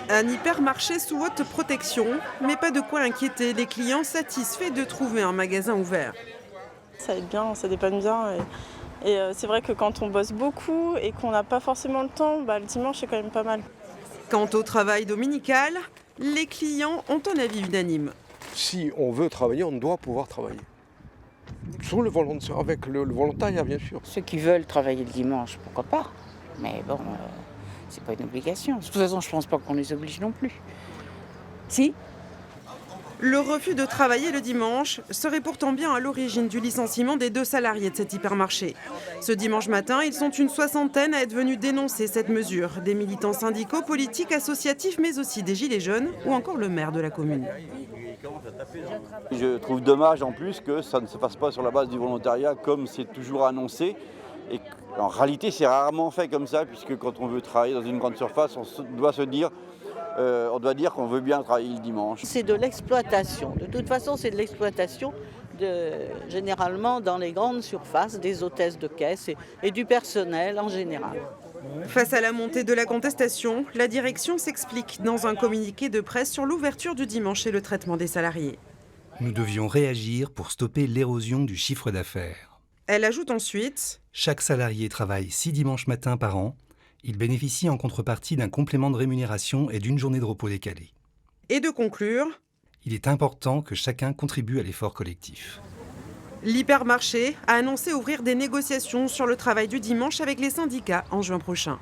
Un hypermarché sous haute protection, mais pas de quoi inquiéter les clients satisfaits de trouver un magasin ouvert. Ça aide bien, ça dépanne bien. Et c'est vrai que quand on bosse beaucoup et qu'on n'a pas forcément le temps, le dimanche c'est quand même pas mal. Quant au travail dominical, les clients ont un avis unanime. Si on veut travailler, on doit pouvoir travailler. Sur avec le volontariat, bien sûr. Ceux qui veulent travailler le dimanche, pourquoi pas. Mais bon, c'est pas une obligation. De toute façon, je pense pas qu'on les oblige non plus. Si. Le refus de travailler le dimanche serait pourtant bien à l'origine du licenciement des 2 salariés de cet hypermarché. Ce dimanche matin, ils sont une soixantaine à être venus dénoncer cette mesure. Des militants syndicaux, politiques, associatifs, mais aussi des gilets jaunes ou encore le maire de la commune. Je trouve dommage en plus que ça ne se fasse pas sur la base du volontariat comme c'est toujours annoncé. Et en réalité, c'est rarement fait comme ça, puisque quand on veut travailler dans une grande surface, on doit dire qu'on veut bien travailler le dimanche. C'est de l'exploitation. De toute façon, c'est de l'exploitation généralement dans les grandes surfaces, des hôtesses de caisse et du personnel en général. Face à la montée de la contestation, la direction s'explique dans un communiqué de presse sur l'ouverture du dimanche et le traitement des salariés. Nous devions réagir pour stopper l'érosion du chiffre d'affaires. Elle ajoute ensuite: Chaque salarié travaille 6 dimanches matins par an. Il bénéficie en contrepartie d'un complément de rémunération et d'une journée de repos décalée. Et de conclure: Il est important que chacun contribue à l'effort collectif. l'hypermarché a annoncé ouvrir des négociations sur le travail du dimanche avec les syndicats en juin prochain.